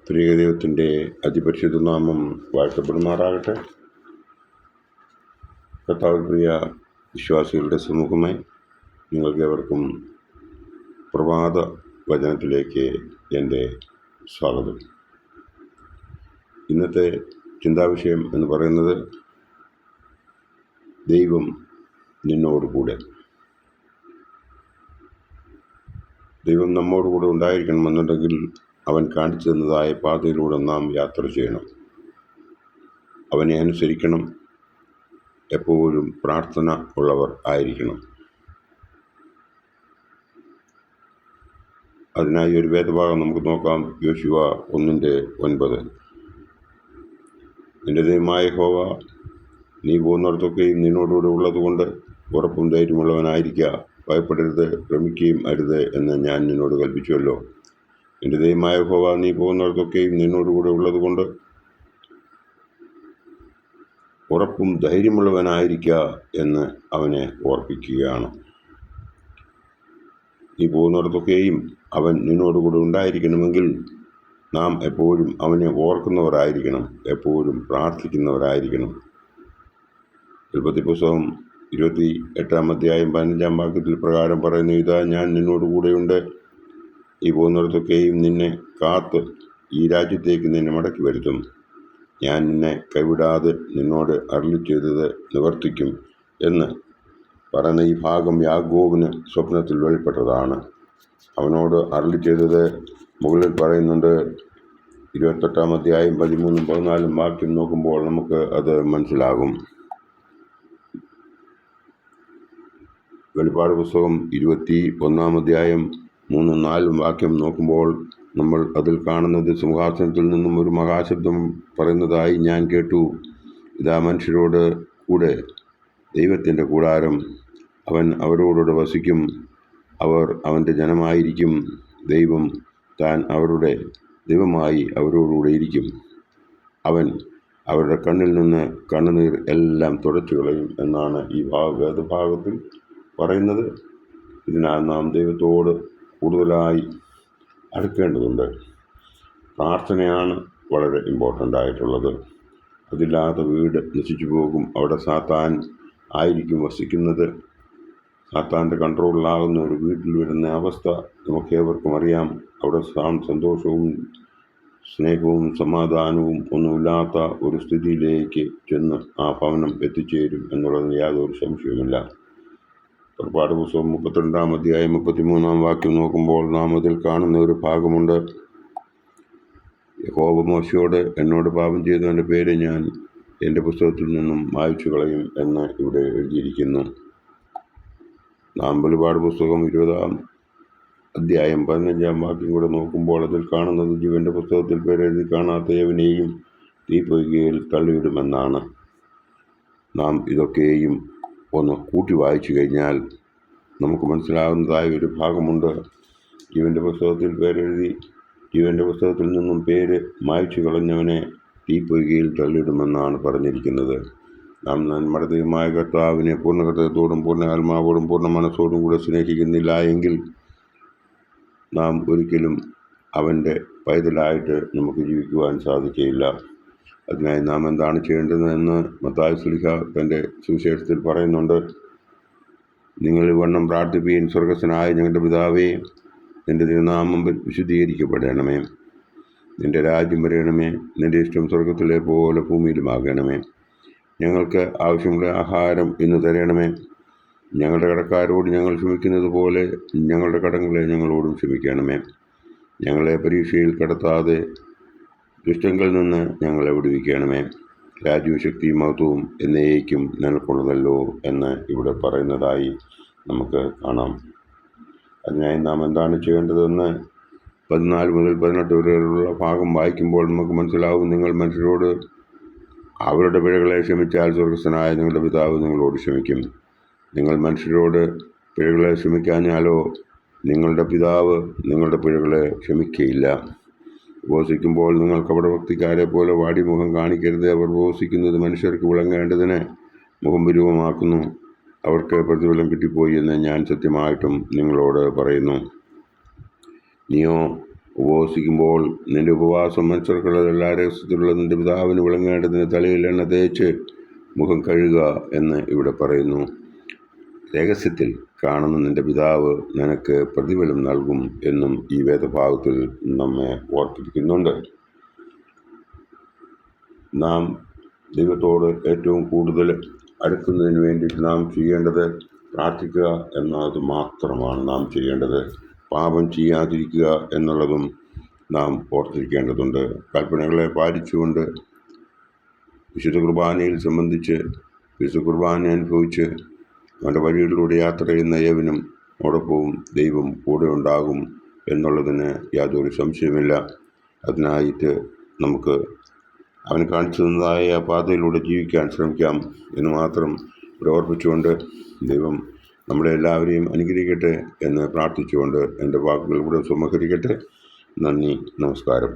ത്രിയേകദൈവത്തിൻ്റെ അതിപരിശുദ്ധ നാമം വാഴ്ത്തപ്പെടുമാറാകട്ടെ. കർത്താവിൽ പ്രിയ വിശ്വാസികളുടെ സമൂഹമേ, നിങ്ങൾക്കേവർക്കും പ്രഭാത വചനത്തിലേക്ക് എൻ്റെ സ്വാഗതം. ഇന്നത്തെ ചിന്താവിഷയം എന്ന് പറയുന്നത് ദൈവം നിന്നോടുകൂടെ. ദൈവം നമ്മോടുകൂടെ ഉണ്ടായിരിക്കണമെന്നുണ്ടെങ്കിൽ അവൻ കാണിച്ചു തന്നതായ പാതയിലൂടെ നാം യാത്ര ചെയ്യണം. അവനെ അനുസരിക്കണം. എപ്പോഴും പ്രാർത്ഥന ഉള്ളവർ ആയിരിക്കണം. അതിനായി ഒരു വേദഭാഗം നമുക്ക് നോക്കാം. യോശുവ 1:9. നിന്റെ ദൈവമായ യഹോവ നീ പോകുന്നിടത്തൊക്കെയും നിന്നോടുകൂടെ ഉള്ളതുകൊണ്ട് ഉറപ്പും ധൈര്യമുള്ളവനായിരിക്കുക. ഭയപ്പെടരുത്, ഭ്രമിക്കുകയും അരുത് എന്ന് ഞാൻ നിന്നോട് കൽപ്പിച്ചുവല്ലോ. നിന്റെ ദൈവമായ യഹോവ നീ പോകുന്നിടത്തൊക്കെയും നിന്നോടുകൂടെ ഉള്ളതുകൊണ്ട് ഉറപ്പും ധൈര്യമുള്ളവനായിരിക്കുക എന്ന് അവനെ ഓർപ്പിക്കുകയാണ്. നീ പോകുന്നിടത്തൊക്കെയും അവൻ നിന്നോടുകൂടെ ഉണ്ടായിരിക്കണമെങ്കിൽ നാം എപ്പോഴും അവനെ ഓർക്കുന്നവരായിരിക്കണം, എപ്പോഴും പ്രാർത്ഥിക്കുന്നവരായിരിക്കണം. ഉൽപ്പത്തി പുസ്തകം 28-ാം അധ്യായം 15-ാം വാക്യത്തിൽ പ്രകാരം പറയുന്നു, ഇതാ ഞാൻ നിന്നോടുകൂടെയുണ്ട്. ഈ പോകുന്നിടത്തൊക്കെയും നിന്നെ കാത്ത് ഈ രാജ്യത്തേക്ക് നിന്നെ മടക്കി വരുത്തും. ഞാൻ നിന്നെ കൈവിടാതെ നിന്നോട് അരുളിച്ചെയ്തത് നിവർത്തിക്കും എന്ന് പറയുന്ന ഈ ഭാഗം യാക്കോബിന് സ്വപ്നത്തിൽ വെളിപ്പെട്ടതാണ്. അവനോട് അരുളിച്ചെയ്തത് മുകളിൽ പറയുന്നുണ്ട്. 28-ാം അധ്യായം 13-14 വാക്യം നോക്കുമ്പോൾ നമുക്ക് അത് മനസ്സിലാകും. വെളിപ്പാട് പുസ്തകം 21-ാം അധ്യായം 3-4 വാക്യം നോക്കുമ്പോൾ നമ്മൾ അതിൽ കാണുന്നത്, സിംഹാസനത്തിൽ നിന്നും ഒരു മഹാശബ്ദം പറയുന്നതായി ഞാൻ കേട്ടു. ഇതാ മനുഷ്യരോട് കൂടെ ദൈവത്തിൻ്റെ കൂടാരം. അവൻ അവരോടുകൂടെ വസിക്കും. അവർ അവൻ്റെ ജനമായിരിക്കും. ദൈവം താൻ അവരുടെ ദൈവമായി അവരോടുകൂടെ ഇരിക്കും. അവൻ അവരുടെ കണ്ണിൽ നിന്ന് കണ്ണുനീർ എല്ലാം തുടച്ചു കളയും എന്നാണ് ഈ വേദഭാഗത്തിൽ പറയുന്നത്. ഇതിനാൽ നാം ദൈവത്തോട് കൂടുതലായി അടുക്കേണ്ടതുണ്ട്. പ്രാർത്ഥനയാണ് വളരെ ഇമ്പോർട്ടൻ്റ് ആയിട്ടുള്ളത്. അതില്ലാത്ത വീട് നശിച്ചു പോകും. അവിടെ സാത്താൻ ആയിരിക്കും വസിക്കുന്നത്. സാത്താൻ്റെ കൺട്രോളിലാകുന്ന ഒരു വീട്ടിൽ വരുന്ന അവസ്ഥ നമുക്കേവർക്കും അറിയാം. അവിടെ സന്തോഷവും സ്നേഹവും സമാധാനവും ഒന്നുമില്ലാത്ത ഒരു സ്ഥിതിയിലേക്ക് ചെന്ന് ആ ഭവനം എത്തിച്ചേരും എന്നുള്ളതിന് യാതൊരു സംശയവുമില്ല. പുറപ്പാട് പുസ്തകം 32-ാം അധ്യായം 33-ാം വാക്യം നോക്കുമ്പോൾ നാം അതിൽ കാണുന്ന ഒരു ഭാഗമുണ്ട്. യഹോവ മോശയോട്, എന്നോട് പാപം ചെയ്തവൻ്റെ പേര് ഞാൻ എൻ്റെ പുസ്തകത്തിൽ നിന്നും മായ്ച്ചു കളയും എന്ന് ഇവിടെ എഴുതിയിരിക്കുന്നു. നാം വെളിപ്പാട് പുസ്തകം 20-ാം അധ്യായം 15-ാം വാക്യം കൂടെ നോക്കുമ്പോൾ അതിൽ കാണുന്നത്, ജീവൻ്റെ പുസ്തകത്തിൽ പേരെഴുതി കാണാത്ത എവനെയും തീപ്പൊയ്കയിൽ തള്ളിയിടുമെന്നാണ്. നാം ഇതൊക്കെയും ഒന്ന് കൂട്ടി വായിച്ചു കഴിഞ്ഞാൽ നമുക്ക് മനസ്സിലാകുന്നതായ ഒരു ഭാഗമുണ്ട്. ജീവൻ്റെ പുസ്തകത്തിൽ പേരെഴുതി ജീവൻ്റെ പുസ്തകത്തിൽ നിന്നും പേര് മായ്ച്ചു കളഞ്ഞവനെ തീപ്പൊയ്കയിൽ തള്ളിയിടുമെന്നാണ് പറഞ്ഞിരിക്കുന്നത്. നാം നമ്മുടെ ദൈവമായ കർത്താവിനെ പൂർണ്ണ ഹൃദയത്തോടും പൂർണ്ണ ആത്മാവോടും പൂർണ്ണ മനസ്സോടും കൂടെ സ്നേഹിക്കുന്നില്ല എങ്കിൽ നാം ഒരിക്കലും അവൻ്റെ പൈതലായിട്ട് നമുക്ക് ജീവിക്കുവാൻ സാധിക്കുകയില്ല. അതിനായി നാം എന്താണ് ചെയ്യേണ്ടതെന്ന് മത്തായി ശ്ലീഹ തൻ്റെ സുവിശേഷത്തിൽ പറയുന്നുണ്ട്. നിങ്ങൾ വണ്ണം പ്രാർത്ഥിപ്പീൻ, സ്വർഗസ്ഥനായ ഞങ്ങളുടെ പിതാവേ, നിൻ്റെ തിരുനാമം വിശുദ്ധീകരിക്കപ്പെടണമേ. നിൻ്റെ രാജ്യം വരയണമേ. നിൻ്റെ ഇഷ്ടം സ്വർഗത്തിലെ പോലെ ഭൂമിയിലുമാകണമേ. ഞങ്ങൾക്ക് ആവശ്യമുള്ള ആഹാരം ഇന്ന് തരണമേ. ഞങ്ങളുടെ കടക്കാരോട് ഞങ്ങൾ ക്ഷമിക്കുന്നത് പോലെ ഞങ്ങളുടെ കടങ്ങളെ ഞങ്ങളോടും ക്ഷമിക്കണമേ. ഞങ്ങളെ പരീക്ഷയിൽ കടത്താതെ ദുഷ്ടങ്ങളിൽ നിന്ന് ഞങ്ങളെ വിടുവിക്കണമേ. രാജ്യവും ശക്തിയും മഹത്വവും എന്നേക്കും നിനക്കുള്ളതല്ലോ എന്ന് ഇവിടെ പറയുന്നതായി നമുക്ക് കാണാം. അതിനായി നാം എന്താണ് ചെയ്യേണ്ടതെന്ന് 14 മുതൽ 18 വരെയുള്ള ഭാഗം വായിക്കുമ്പോൾ നമുക്ക് മനസ്സിലാവും. നിങ്ങൾ മനുഷ്യരോട് അവരുടെ പിഴകളെ ക്ഷമിച്ചാൽ സ്വർഗസ്ഥനായ നിങ്ങളുടെ പിതാവ് നിങ്ങളോട് ക്ഷമിക്കും. നിങ്ങൾ മനുഷ്യരോട് പിഴകളെ ക്ഷമിക്കാഞ്ഞാലോ നിങ്ങളുടെ പിതാവ് നിങ്ങളുടെ പിഴകളെ ക്ഷമിക്കുകയില്ല. ഉപവസിക്കുമ്പോൾ നിങ്ങൾ കപടഭക്തിക്കാരെ പോലെ വാടിമുഖം കാണിക്കരുത്. അവർ ഉപവസിക്കുന്നത് മനുഷ്യർക്ക് വിളങ്ങേണ്ടതിന് മുഖം വിരൂപമാക്കുന്നു. അവർക്ക് പ്രതിഫലം കിട്ടിപ്പോയി എന്ന് ഞാൻ സത്യമായിട്ടും നിങ്ങളോട് പറയുന്നു. നീയോ ഉപവസിക്കുമ്പോൾ നിന്റെ ഉപവാസം മനുഷ്യർക്കുള്ളത് എല്ലാ രഹസ്യത്തിലുള്ള നിന്റെ പിതാവിന് വിളങ്ങേണ്ടതിന് തലയിൽ എണ്ണ തേച്ച് മുഖം കഴുകുക എന്ന് ഇവിടെ പറയുന്നു. രഹസ്യത്തിൽ കാണുന്ന നിന്റെ പിതാവ് നിനക്ക് പ്രതിഫലം നൽകും എന്നും ഈ വേദഭാഗത്തിൽ നമ്മെ ഓർപ്പിക്കുന്നുണ്ട്. നാം ദൈവത്തോട് ഏറ്റവും കൂടുതൽ അടുക്കുന്നതിന് വേണ്ടിയിട്ട് നാം ചെയ്യേണ്ടത് പ്രാർത്ഥിക്കുക എന്നത് മാത്രമാണ് നാം ചെയ്യേണ്ടത്. പാപം ചെയ്യാതിരിക്കുക എന്നുള്ളതും നാം ഓർത്തിരിക്കേണ്ടതുണ്ട്. കൽപ്പനകളെ പാലിച്ചുകൊണ്ട് വിശുദ്ധ കുർബാനയിൽ സംബന്ധിച്ച് വിശുദ്ധ കുർബാന അനുഭവിച്ച് അവൻ്റെ വഴികളിലൂടെ യാത്ര ചെയ്യുന്ന ഏവനും അതോടൊപ്പവും ദൈവം കൂടെ ഉണ്ടാകും എന്നുള്ളതിന് യാതൊരു സംശയമില്ല. അതിനായിട്ട് നമുക്ക് അവൻ കാണിച്ചു തന്നതായ പാതയിലൂടെ ജീവിക്കാൻ ശ്രമിക്കാം എന്ന് മാത്രം ഇവിടെ ഓർപ്പിച്ചുകൊണ്ട് ദൈവം നമ്മളെ എല്ലാവരെയും അനുഗ്രഹിക്കട്ടെ എന്ന് പ്രാർത്ഥിച്ചുകൊണ്ട് എൻ്റെ വാക്കുകൾ ഇവിടെ സമാഹരിക്കട്ടെ. നന്ദി, നമസ്കാരം.